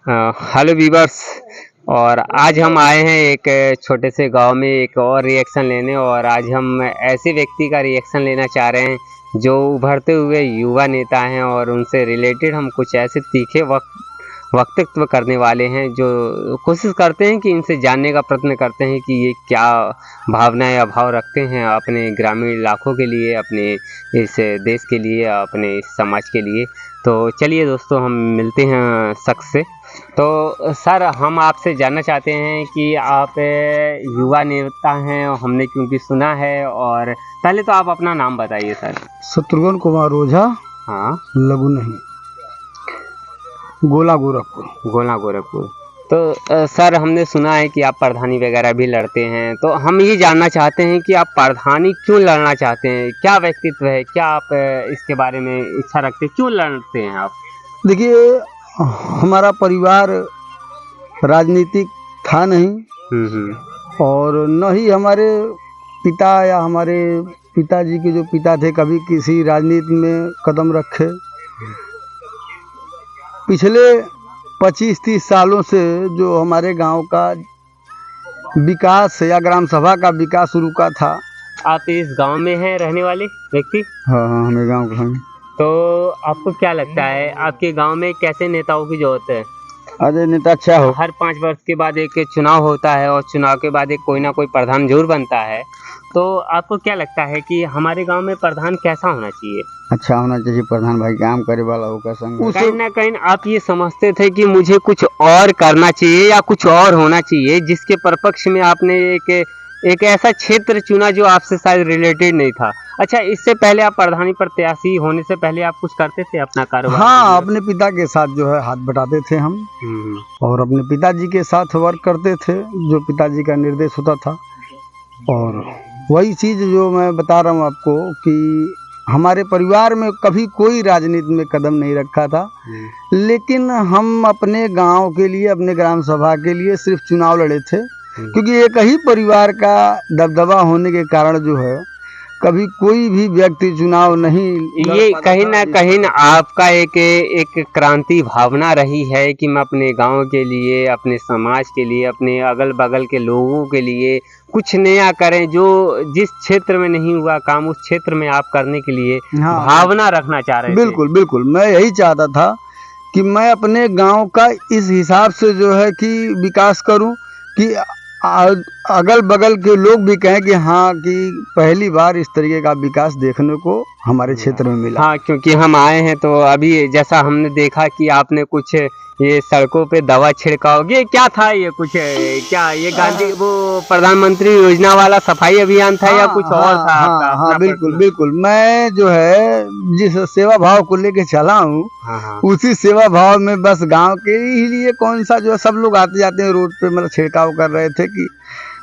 Hello viewers. और आज हम आए हैं एक छोटे से गांव में एक और रिएक्शन लेने, और आज हम ऐसे व्यक्ति का रिएक्शन लेना चाह रहे हैं जो उभरते हुए युवा नेता हैं, और उनसे रिलेटेड हम कुछ ऐसे तीखे वक्तव्य करने वाले हैं जो कोशिश करते हैं कि इनसे जानने का प्रयत्न करते हैं कि ये क्या भावना या भाव रखते हैं अपने ग्रामीण इलाकों के लिए, अपने इस देश के लिए, अपने इस समाज के लिए। तो चलिए दोस्तों, हम मिलते हैं शख्स से। तो सर, हम आपसे जानना चाहते हैं कि आप युवा नेता हैं, हमने क्योंकि सुना है। और पहले तो आप अपना नाम बताइए सर। शत्रुघ्न कुमार ओझा। हाँ। लघु नहीं, गोला गोरखपुर। गोला गोरखपुर। तो सर, हमने सुना है कि आप प्रधानी वगैरह भी लड़ते हैं, तो हम ये जानना चाहते हैं कि आप प्रधानी क्यों लड़ना चाहते हैं, क्या व्यक्तित्व है, क्या आप इसके बारे में इच्छा रखते हैं, क्यों लड़ते हैं आप? देखिए, हमारा परिवार राजनीतिक था नहीं, और न ही हमारे पिता या हमारे पिताजी के जो पिता थे कभी किसी राजनीति में कदम रखे। पिछले 25-30 सालों से जो हमारे गांव का विकास या ग्राम सभा का विकास रुका था। आप इस गांव में हैं रहने वाले व्यक्ति? हाँ, हमें गांव का हैं। तो आपको क्या लगता है, आपके गांव में कैसे नेताओं की जरूरत है? अरे नेता अच्छा हो। हर 5 वर्ष के बाद एक चुनाव होता है, और चुनाव के बाद एक कोई ना कोई प्रधान जरूर बनता है। तो आपको क्या लगता है कि हमारे गांव में प्रधान कैसा होना चाहिए? अच्छा होना चाहिए प्रधान भाई, काम करे वाला होगा संग। कहीं ना कहीं आप ये समझते थे कि मुझे कुछ और करना चाहिए या कुछ और होना चाहिए, जिसके परपक्ष में आपने एक ऐसा क्षेत्र चुना जो आपसे शायद रिलेटेड नहीं था। अच्छा, इससे पहले आप प्रधानी प्रत्याशी होने से पहले आप कुछ करते थे अपना कारोबार? हाँ, अपने पिता के साथ जो है हाथ बटाते थे हम, और अपने पिताजी के साथ वर्क करते थे जो पिताजी का निर्देश होता था। और वही चीज़ जो मैं बता रहा हूँ आपको कि हमारे परिवार में कभी कोई राजनीति में कदम नहीं रखा था, लेकिन हम अपने गांव के लिए, अपने ग्राम सभा के लिए सिर्फ चुनाव लड़े थे, क्योंकि एक ही परिवार का दबदबा होने के कारण जो है कभी कोई भी व्यक्ति चुनाव नहीं। ये कहीं ना कहीं आपका एक क्रांति भावना रही है कि मैं अपने गांव के लिए, अपने समाज के लिए, अपने अगल बगल के लोगों के लिए कुछ नया करें, जो जिस क्षेत्र में नहीं हुआ काम उस क्षेत्र में आप करने के लिए भावना रखना चाह रहे थे। बिल्कुल बिल्कुल, मैं यही चाहता था कि मैं अपने गांव का इस हिसाब से जो है कि विकास करूं कि अगल बगल के लोग भी कहें कि हाँ, कि पहली बार इस तरीके का विकास देखने को हमारे क्षेत्र में मिला। हाँ, क्योंकि हम आए हैं तो अभी जैसा हमने देखा कि आपने कुछ ये सड़कों पे दवा छिड़काव, ये क्या था, ये कुछ क्या ये गांधी वो प्रधानमंत्री योजना वाला सफाई अभियान था? या कुछ और था? हाँ, बिल्कुल बिल्कुल, मैं जो है जिस सेवा भाव को लेके चला हूँ, उसी सेवा भाव में बस गांव के ही लिए कौन सा जो है, सब लोग आते जाते हैं रोड पे, मतलब छिड़काव कर रहे थे कि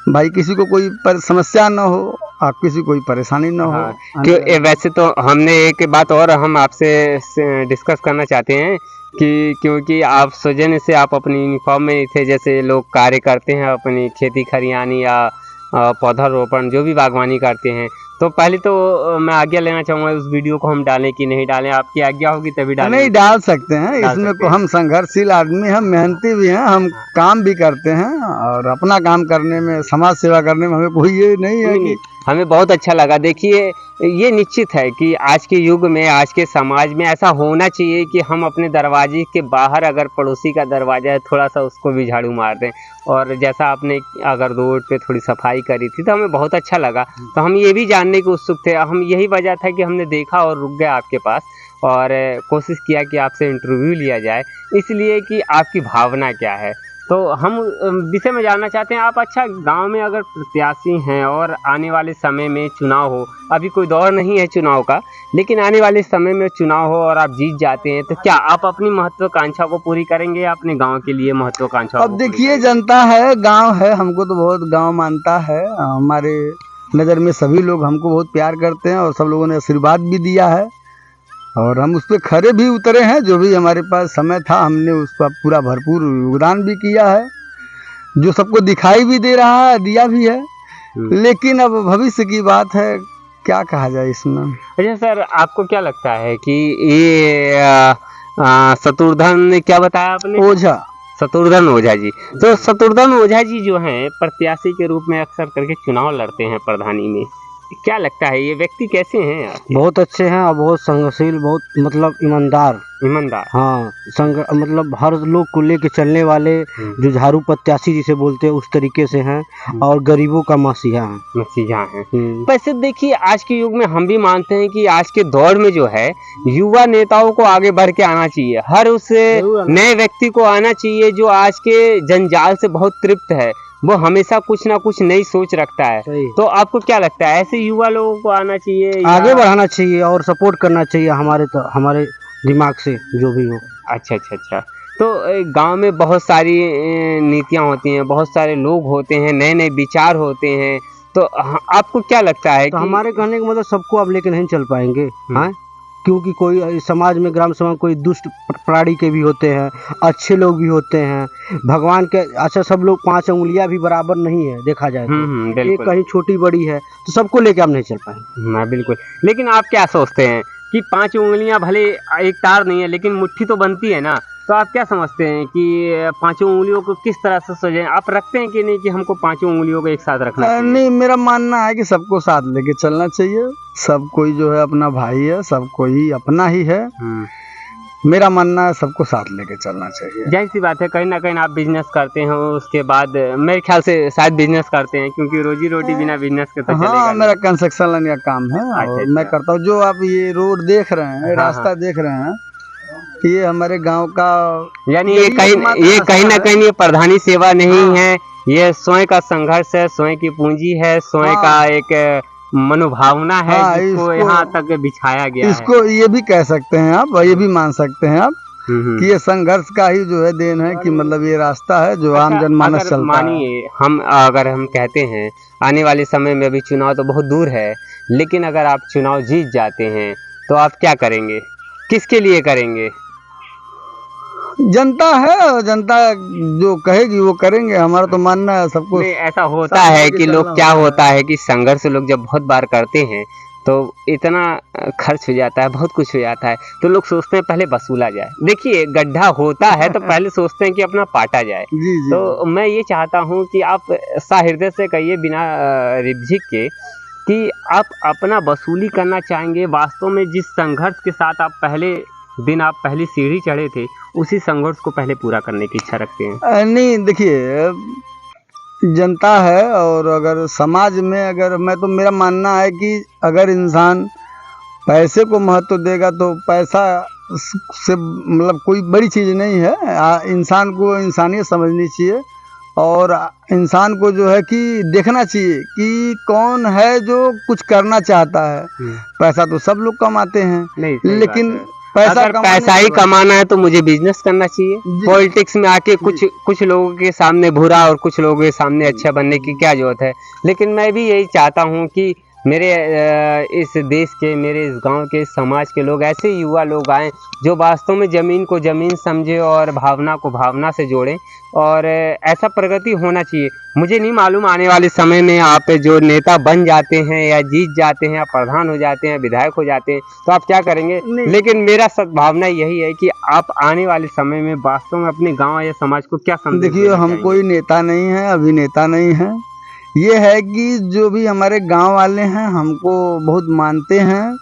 भाई किसी को कोई समस्या न हो, आप किसी कोई परेशानी न हो। क्यों वैसे तो हमने एक बात और हम आपसे डिस्कस करना चाहते हैं कि क्योंकि आप सौजन्य से आप अपनी यूनिफॉर्म में थे, जैसे लोग कार्य करते हैं अपनी खेती खरियानी या पौधारोपण जो भी बागवानी करते हैं, तो पहले तो मैं आज्ञा लेना चाहूँगा उस वीडियो को हम डालें कि नहीं डालें? आपकी आज्ञा होगी तभी डालें। नहीं, डाल सकते हैं, इसमें को हम संघर्षशील आदमी हैं, मेहनती भी हैं, हम काम भी करते हैं, और अपना काम करने में, समाज सेवा करने में हमें कोई ये नहीं है कि हमें बहुत अच्छा लगा। देखिए, ये निश्चित है कि आज के युग में, आज के समाज में ऐसा होना चाहिए कि हम अपने दरवाजे के बाहर अगर पड़ोसी का दरवाजा है थोड़ा सा उसको भी झाड़ू मार दें। और जैसा आपने अगर रोड पे थोड़ी सफाई करी थी तो हमें बहुत अच्छा लगा। तो हम ये भी जानने के उत्सुक थे, हम यही वजह था कि हमने देखा और रुक गए आपके पास, और कोशिश किया कि आपसे इंटरव्यू लिया जाए, इसलिए कि आपकी भावना क्या है। तो हम विषय में जानना चाहते हैं आप। अच्छा, गांव में अगर प्रत्याशी हैं और आने वाले समय में चुनाव हो, अभी कोई दौर नहीं है चुनाव का, लेकिन आने वाले समय में चुनाव हो और आप जीत जाते हैं, तो क्या आप अपनी महत्वाकांक्षा को पूरी करेंगे या अपने गांव के लिए महत्वाकांक्षा? अब देखिए, जनता है, गांव है, हमको तो बहुत गांव मानता है, हमारे नज़र में सभी लोग हमको बहुत प्यार करते हैं, और सब लोगों ने आशीर्वाद भी दिया है, और हम उस पर खरे भी उतरे हैं। जो भी हमारे पास समय था हमने उस पर पूरा भरपूर योगदान भी किया है, जो सबको दिखाई भी दे रहा है, दिया भी है। लेकिन अब भविष्य की बात है, क्या कहा जाए इसमें। अच्छा सर, आपको क्या लगता है कि ये शत्रुघ्न ने क्या बताया आपने? ओझा। शत्रुघ्न ओझा जी। तो शत्रुघ्न ओझा जी जो हैं प्रत्याशी के रूप में अक्सर करके चुनाव लड़ते हैं प्रधानी में, क्या लगता है ये व्यक्ति कैसे हैं आपके? बहुत अच्छे हैं और बहुत संघर्षशील, बहुत मतलब ईमानदार। ईमानदार। हाँ, मतलब हर लोग को लेके चलने वाले, जो झाड़ू प्रत्याशी जिसे बोलते हैं उस तरीके से हैं, और गरीबों का मसीहा हैं। मसीहा हैं। वैसे देखिए आज के युग में हम भी मानते हैं कि आज के दौर में जो है युवा नेताओं को आगे बढ़ के आना चाहिए, हर उस नए व्यक्ति को आना चाहिए जो आज के जंजाल से बहुत तृप्त है, वो हमेशा कुछ ना कुछ नई सोच रखता है। तो आपको क्या लगता है ऐसे युवा लोगों को आना चाहिए, आगे बढ़ाना चाहिए और सपोर्ट करना चाहिए हमारे दिमाग से जो भी हो। अच्छा। तो गांव में बहुत सारी नीतियां होती हैं, बहुत सारे लोग होते हैं, नए नए विचार होते हैं, तो आपको क्या लगता है तो कि हमारे कहने का मतलब सबको आप लेके नहीं चल पाएंगे, हाँ, क्योंकि कोई समाज में, ग्राम समाज कोई दुष्ट प्राणी के भी होते हैं, अच्छे लोग भी होते हैं, भगवान के। अच्छा, सब लोग 5 उंगलियां भी बराबर नहीं है देखा जाए तो, एक कहीं छोटी बड़ी है, तो सबको लेके आप नहीं चल पाएंगे। हाँ बिल्कुल। लेकिन आप क्या सोचते हैं कि 5 उंगलियां भले एक तार नहीं है लेकिन मुट्ठी तो बनती है ना, तो आप क्या समझते हैं कि 5 उंगलियों को किस तरह से सजाएं? आप रखते हैं कि नहीं कि हमको 5 उंगलियों को एक साथ रखना चाहिए? नहीं, मेरा मानना है कि सबको साथ लेके चलना चाहिए। सब कोई जो है अपना भाई है, सब कोई अपना ही है। मेरा मानना है सबको साथ लेके चलना चाहिए। जाहिर सी बात है, कहीं ना कहीं आप बिजनेस करते हो, उसके बाद मेरे ख्याल से शायद बिजनेस करते हैं, क्योंकि रोजी रोटी बिना बिजनेस के तो चलेगा हाँ, नहीं। मेरा कंस्ट्रक्शन लाइन का काम है और मैं करता हूँ। जो आप ये रोड देख रहे हैं, रास्ता देख रहे हैं, ये हमारे गांव का, यानी ये कहीं ना कहीं ये प्रधानी सेवा नहीं है, ये स्वयं का संघर्ष है, स्वयं की पूंजी है, स्वयं का एक मनोभावना है, जिसको यहाँ तक बिछाया गया है। इसको ये भी कह सकते हैं आप, ये भी मान सकते हैं आप कि ये संघर्ष का ही जो है देन है, कि मतलब ये रास्ता है जो आम जनमानस चलता है। मानिए अगर हम कहते हैं आने वाले समय में, अभी चुनाव तो बहुत दूर है, लेकिन अगर आप चुनाव जीत जाते हैं तो आप क्या करेंगे, किसके लिए करेंगे? जनता है और जनता जो कहेगी वो करेंगे। हमारा तो मानना है सबको। ऐसा होता है कि लोग, क्या होता है कि संघर्ष लोग जब बहुत बार करते हैं तो इतना खर्च हो जाता है, बहुत कुछ हो जाता है, तो लोग सोचते हैं पहले वसूला जाए। देखिए गड्ढा होता है तो पहले सोचते हैं कि अपना पाटा जाए। जी। तो मैं ये चाहता हूँ कि आप सहृदय से कहिए, बिना रिझिक के, कि आप अपना वसूली करना चाहेंगे। वास्तव में जिस संघर्ष के साथ आप पहले दिन, आप पहली सीढ़ी चढ़े थे, उसी संघर्ष को पहले पूरा करने की इच्छा रखते हैं? नहीं, देखिए जनता है, और अगर समाज में, अगर मैं तो, मेरा मानना है कि अगर इंसान पैसे को महत्व देगा तो पैसा से मतलब कोई बड़ी चीज़ नहीं है। इंसान को इंसानियत समझनी चाहिए, और इंसान को जो है कि देखना चाहिए कि कौन है जो कुछ करना चाहता है। पैसा तो सब लोग कमाते हैं, लेकिन पैसा ही कमाना है तो मुझे बिजनेस करना चाहिए। पॉलिटिक्स में आके कुछ लोगों के सामने बुरा और कुछ लोगों के सामने अच्छा बनने की क्या जरूरत है। लेकिन मैं भी यही चाहता हूँ कि मेरे इस देश के, मेरे इस गांव के, समाज के लोग, ऐसे युवा लोग आएँ जो वास्तव में ज़मीन को ज़मीन समझे और भावना को भावना से जोड़ें, और ऐसा प्रगति होना चाहिए। मुझे नहीं मालूम आने वाले समय में आप जो नेता बन जाते हैं या जीत जाते हैं या प्रधान हो जाते हैं, विधायक हो जाते हैं, तो आप क्या करेंगे, लेकिन मेरा सद्भावना यही है कि आप आने वाले समय में वास्तव में अपने गाँव या समाज को क्या समझ। देखिए, हम कोई नेता नहीं है, अभिनेता नहीं है। ये है कि जो भी हमारे गांव वाले हैं हमको बहुत मानते हैं,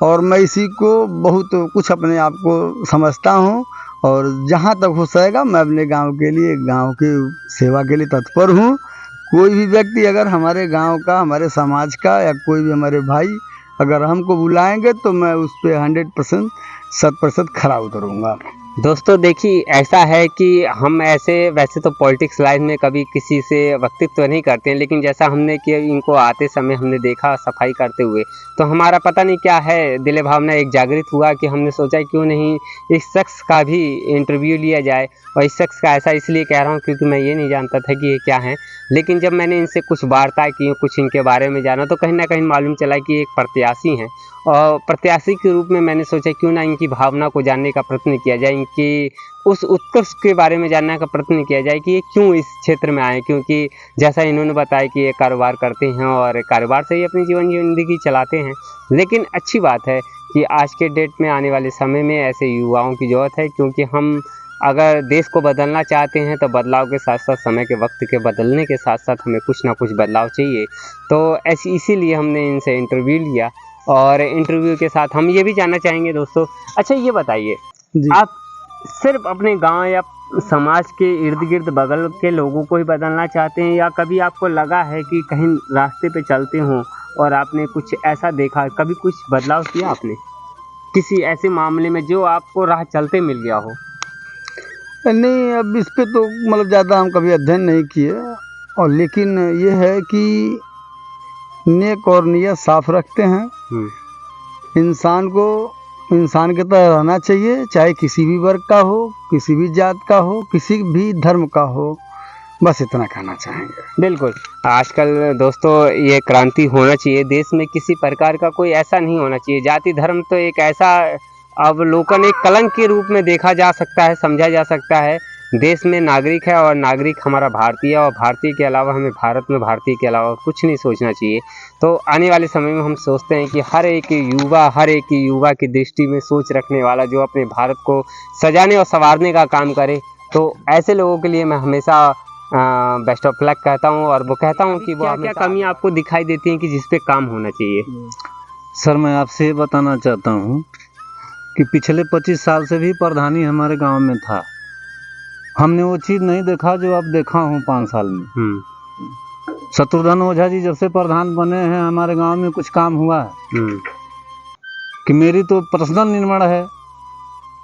और मैं इसी को बहुत कुछ अपने आप को समझता हूँ, और जहाँ तक हो सकेगा मैं अपने गांव के लिए, गांव की सेवा के लिए तत्पर हूँ। कोई भी व्यक्ति अगर हमारे गांव का, हमारे समाज का, या कोई भी हमारे भाई अगर हमको बुलाएंगे तो मैं उस पर 100% 100% खरा उतरूँगा। दोस्तों देखिए, ऐसा है कि हम वैसे तो पॉलिटिक्स लाइन में कभी किसी से वक्तव्य नहीं करते हैं, लेकिन जैसा हमने कि इनको आते समय हमने देखा सफाई करते हुए, तो हमारा पता नहीं क्या है, दिल भावना एक जागृत हुआ कि हमने सोचा क्यों नहीं इस शख्स का भी इंटरव्यू लिया जाए। और इस शख्स का ऐसा इसलिए कह रहा हूँ क्योंकि मैं ये नहीं जानता था कि ये क्या है, लेकिन जब मैंने इनसे कुछ वार्ता की, कुछ इनके बारे में जाना, तो कहीं ना कहीं मालूम चला कि एक प्रत्याशी हैं, और प्रत्याशी के रूप में मैंने सोचा क्यों ना इनकी भावना को जानने का प्रयत्न किया जाए, इनकी उस उत्कर्ष के बारे में जानने का प्रयत्न किया जाए कि ये क्यों इस क्षेत्र में आए। क्योंकि जैसा इन्होंने बताया कि ये कारोबार करते हैं और कारोबार से ही अपनी जीवन जिंदगी चलाते हैं। लेकिन अच्छी बात है कि आज के डेट में, आने वाले समय में ऐसे युवाओं की ज़रूरत है, क्योंकि हम अगर देश को बदलना चाहते हैं तो बदलाव के साथ साथ समय के वक्त के बदलने के साथ साथ हमें कुछ ना कुछ बदलाव चाहिए। तो ऐसी इसीलिए हमने इनसे इंटरव्यू लिया और इंटरव्यू के साथ हम ये भी जानना चाहेंगे दोस्तों। अच्छा ये बताइए, आप सिर्फ अपने गांव या समाज के इर्द गिर्द बगल के लोगों को ही बदलना चाहते हैं, या कभी आपको लगा है कि कहीं रास्ते पे चलते हों और आपने कुछ ऐसा देखा, कभी कुछ बदलाव किया आपने किसी ऐसे मामले में जो आपको राह चलते मिल गया हो? नहीं, अब इस पे तो मतलब ज़्यादा हम कभी अध्ययन नहीं किए, और लेकिन ये है कि नेक और नियत साफ रखते हैं। इंसान को इंसान की तरह रहना चाहिए, चाहे किसी भी वर्ग का हो, किसी भी जात का हो, किसी भी धर्म का हो, बस इतना कहना चाहेंगे। बिल्कुल, आजकल दोस्तों ये क्रांति होना चाहिए देश में, किसी प्रकार का कोई ऐसा नहीं होना चाहिए। जाति धर्म तो एक ऐसा अवलोकन, एक कलंक के रूप में देखा जा सकता है, समझा जा सकता है। देश में नागरिक है और नागरिक हमारा भारतीय, और भारतीय के अलावा हमें भारत में भारतीय के अलावा कुछ नहीं सोचना चाहिए। तो आने वाले समय में हम सोचते हैं कि हर एक युवा की दृष्टि में सोच रखने वाला, जो अपने भारत को सजाने और संवारने का काम करे, तो ऐसे लोगों के लिए मैं हमेशा बेस्ट ऑफ लक कहता हूँ। और वो कहता हूँ कि वो क्या कमियाँ आपको दिखाई देती हैं कि जिस पे काम होना चाहिए? सर, मैं आपसे ये बताना चाहता हूँ कि पिछले 25 साल से भी प्रधानी हमारे गांव में था। हमने वो चीज़ नहीं देखा जो अब देखा हूँ 5 साल में। शत्रुघ्न ओझा जी जब से प्रधान बने हैं हमारे गांव में कुछ काम हुआ है कि मेरी तो पर्सनल निर्णय है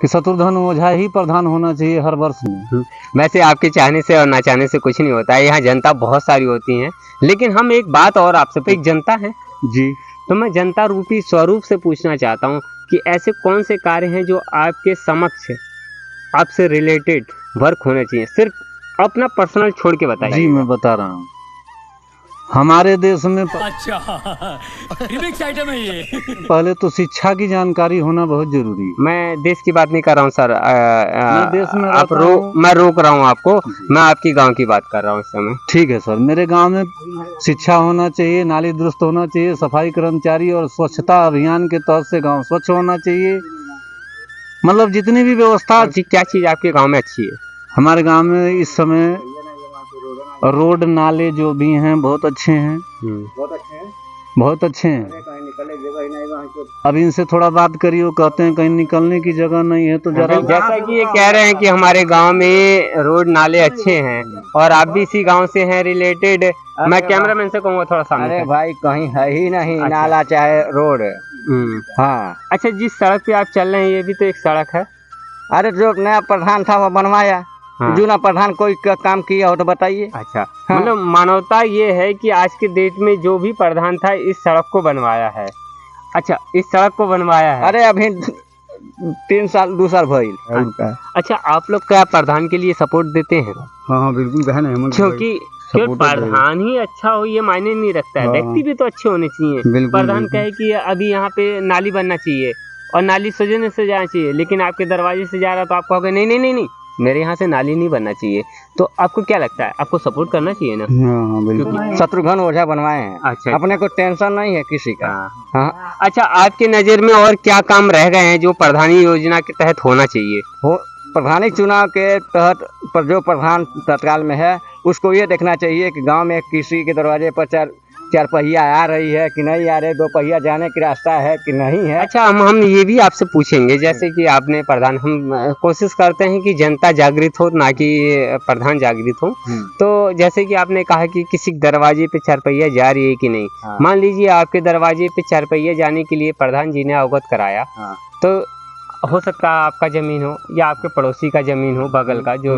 कि शत्रुघ्न ओझा ही प्रधान होना चाहिए हर वर्ष में। वैसे आपके चाहने से और ना चाहने से कुछ नहीं होता है, यहाँ जनता बहुत सारी होती हैं। लेकिन हम एक बात और आपसे, एक जनता है जी, तो मैं जनता रूपी स्वरूप से पूछना चाहता हूँ कि ऐसे कौन से कार्य हैं जो आपके समक्ष आपसे रिलेटेड वर्क होने चाहिए? सिर्फ अपना पर्सनल छोड़ के बताइए। जी, मैं बता रहा हूँ। हमारे देश में अच्छा रिमिक्स आइटम है ये। पहले तो शिक्षा की जानकारी होना बहुत जरूरी है। मैं देश की बात नहीं कर रहा हूँ सर, देश में मैं रोक रहा हूँ आपको, मैं आपकी गांव की बात कर रहा हूँ इस समय। ठीक है सर, मेरे गांव में शिक्षा होना चाहिए, नाली दुरुस्त होना चाहिए, सफाई कर्मचारी और स्वच्छता अभियान के तहत से गांव स्वच्छ होना चाहिए। मतलब जितनी भी व्यवस्था। क्या चीज़ आपके गाँव में अच्छी है? हमारे गाँव में इस समय रोड नाले जो भी हैं बहुत अच्छे हैं, बहुत अच्छे हैं। अब इनसे थोड़ा बात करिए, वो कहते हैं कहीं निकलने की जगह नहीं है, तो जरा। जैसा कि ये कह रहे हैं कि हमारे गांव में रोड नाले अच्छे हैं और आप भी इसी गांव से हैं रिलेटेड। मैं कैमरामैन से कहूँगा थोड़ा सामने। अरे भाई कहीं है ही नहीं। अच्छा। नाला चाहे रोड। हाँ। अच्छा, जिस सड़क पे आप चल रहे हैं ये भी तो एक सड़क है। अरे जो नया प्रधान था वो बनवाया। हाँ। जो ना प्रधान कोई काम किया हो तो बताइए। अच्छा। हाँ। मतलब मानवता ये है कि आज के डेट में जो भी प्रधान था इस सड़क को बनवाया है। अच्छा, इस सड़क को बनवाया है। अरे अभी 2 साल भइल। अच्छा, आप लोग क्या प्रधान के लिए सपोर्ट देते हैं? हाँ बिल्कुल बहन है, क्योंकि प्रधान ही अच्छा हो ये मायने नहीं रखता है, व्यक्ति भी तो अच्छे होने चाहिए। प्रधान कहे कि अभी यहाँ पे नाली बनना चाहिए और नाली सजने से जाना चाहिए, लेकिन आपके दरवाजे से जा रहा तो आप कहोगे नहीं नहीं नहीं नहीं मेरे यहाँ से नाली नहीं बनना चाहिए। तो आपको क्या लगता है, आपको सपोर्ट करना चाहिए ना? हाँ बिल्कुल। क्योंकि शत्रुघ्न ओझा बनवाए हैं। अच्छा। अपने को टेंशन नहीं है किसी का। हाँ। अच्छा, आपके नज़र में और क्या काम रह गए हैं जो प्रधानी योजना के तहत होना चाहिए? प्रधानी चुनाव के तहत पर जो प्रधान तत्काल में है उसको ये देखना चाहिए कि गांव में किसी के दरवाजे पर चार पहिया आ रही है कि नहीं आ रही, 2 पहिया जाने की रास्ता है कि नहीं है। अच्छा, हम ये भी आपसे पूछेंगे, जैसे कि आपने प्रधान, हम कोशिश करते हैं कि जनता जागृत हो ना कि प्रधान जागृत हो। तो जैसे कि आपने कहा कि किसी दरवाजे पे 4 पहिया जा रही है कि नहीं। हाँ। मान लीजिए आपके दरवाजे पे 4 पहिया जाने के लिए प्रधान जी ने अवगत कराया। हाँ। तो हो सकता है आपका जमीन हो या आपके पड़ोसी का जमीन हो बगल का, जो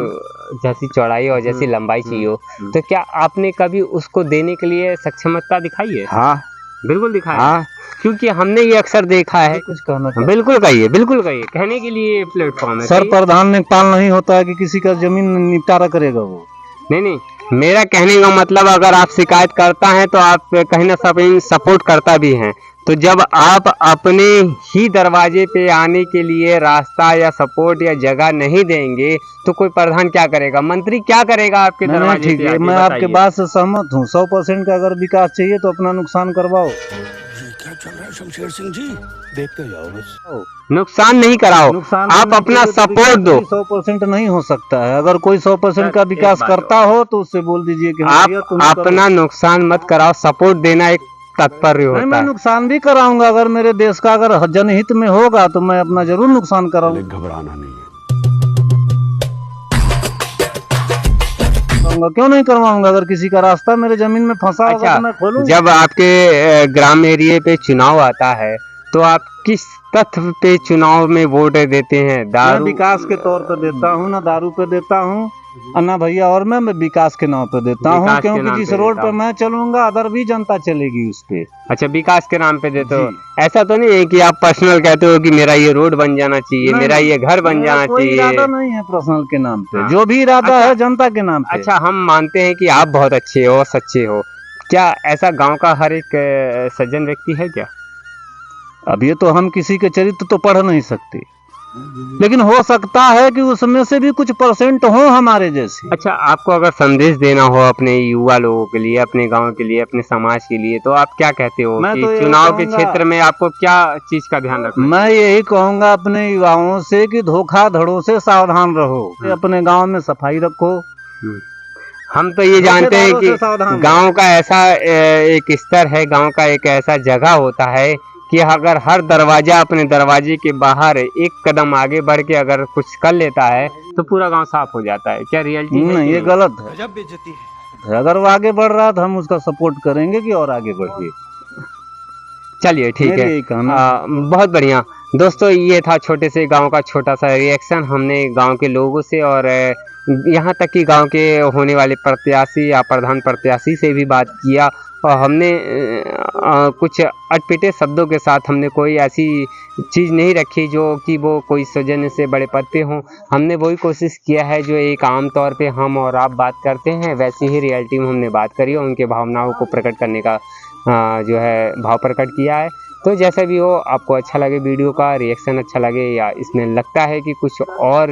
जैसी चौड़ाई और जैसी लंबाई चाहिए हो, तो क्या आपने कभी उसको देने के लिए सक्षमता दिखाई है? हाँ बिल्कुल दिखाया। हाँ। क्योंकि हमने ये अक्सर देखा है। कुछ कहना? बिल्कुल कहिए, बिल्कुल कहिए, कहने के लिए प्लेटफॉर्म है। सर, प्रधान लेखपाल नहीं होता है कि किसी का जमीन निपटारा करेगा वो। नहीं, मेरा कहने का मतलब अगर आप शिकायत करता है तो आप कहीं ना कहीं सपोर्ट करता भी हैं। तो जब आप अपने ही दरवाजे पे आने के लिए रास्ता या सपोर्ट या जगह नहीं देंगे तो कोई प्रधान क्या करेगा, मंत्री क्या करेगा आपके दरवाजे पे? मैं आपके बात से सहमत हूँ। 100% का अगर विकास चाहिए तो अपना नुकसान करवाओ। चल रहा है शमशेर सिंह जी, देखते जाओ बस। नुकसान नहीं कराओ, नुकसान आप करने के अपना लिए तो सपोर्ट दो। 100% नहीं हो सकता है। अगर कोई 100% का एक विकास बात करता हो तो उससे बोल दीजिए कि हाँ भैया आप तुम करो। अपना नुकसान मत कराओ, सपोर्ट देना एक तात्पर्य नहीं, होता मैं है। नुकसान भी कराऊंगा। अगर मेरे देश का अगर जनहित में होगा तो मैं अपना जरूर नुकसान कराऊंगा। घबराना नहीं है। क्यों नहीं करवाऊंगा? अगर किसी का रास्ता मेरे जमीन में फंसा होगा अच्छा, तो मैं खोलूंगा। जब आपके ग्राम एरिया पे चुनाव आता है तो आप किस तथ्य पे चुनाव में वोट देते हैं? मैं दारू? विकास के तौर पे देता हूँ, ना दारू पे देता हूँ और ना भैया, और मैं विकास के नाम पे देता हूँ। विकास के क्योंकि नाम जिस पे रोड देता पे हूँ। मैं चलूंगा अदर भी जनता चलेगी उस पे। अच्छा, विकास के नाम पे देते हो। जी। ऐसा तो नहीं है कि आप पर्सनल कहते हो कि मेरा ये रोड बन जाना चाहिए, नहीं, मेरा नहीं, ये घर बन मेरा जाना कोई चाहिए। इरादा नहीं है पर्सनल के नाम पे। हाँ। जो भी इरादा अच्छा, है जनता के नाम पे। अच्छा, हम मानते हैं कि आप बहुत अच्छे हो, सच्चे हो। क्या ऐसा गांव का हर एक सज्जन व्यक्ति है क्या? अब ये तो हम किसी के चरित्र तो पढ़ नहीं सकते, लेकिन हो सकता है कि उसमें से भी कुछ परसेंट हो हमारे जैसे। अच्छा, आपको अगर संदेश देना हो अपने युवा लोगों के लिए, अपने गांव के लिए, अपने समाज के लिए, तो आप क्या कहते हो मैं कि तो यही चुनाव के कहूंगा- क्षेत्र में आपको क्या चीज का ध्यान रखना मैं यही कहूंगा अपने युवाओं से कि धोखाधड़ों से सावधान रहो। अपने गांव में सफाई रखो। चाहिए? हम तो ये जानते हैं धोखेधारों कि से सावधान गांव का ऐसा एक स्तर है, गांव का एक ऐसा जगह होता है कि अगर हर दरवाजा अपने दरवाजे के बाहर एक कदम आगे बढ़ के अगर कुछ कर लेता है तो पूरा गांव साफ हो जाता है। क्या रियलिटी है? नहीं, कि ये गलत है। गजब बेइज्जती है। अगर वो आगे बढ़ रहा है तो हम उसका सपोर्ट करेंगे कि और आगे बढ़िए। चलिए, ठीक मेरी है। यही कहना। बहुत बढ़िया दोस्तों, ये था छोटे से गांव का छोटा सा रिएक्शन। हमने गांव के लोगों से और यहाँ तक कि गांव के होने वाले प्रत्याशी या प्रधान प्रत्याशी से भी बात किया और हमने कुछ अटपटे शब्दों के साथ हमने कोई ऐसी चीज़ नहीं रखी जो कि वो कोई सौजन्य से बड़े पद पे हों। हमने वही कोशिश किया है जो एक आम तौर पे हम और आप बात करते हैं, वैसी ही रियलिटी में हमने बात करी और उनके भावनाओं को प्रकट करने का जो है भाव प्रकट किया है। तो जैसा भी हो, आपको अच्छा लगे वीडियो का रिएक्शन, अच्छा लगे या इसमें लगता है कि कुछ और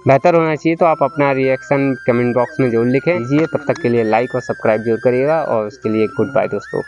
बेहतर होना चाहिए, तो आप अपना रिएक्शन कमेंट बॉक्स में जरूर लिखें। तब तक के लिए लाइक और सब्सक्राइब जरूर करिएगा और उसके लिए गुड बाय दोस्तों।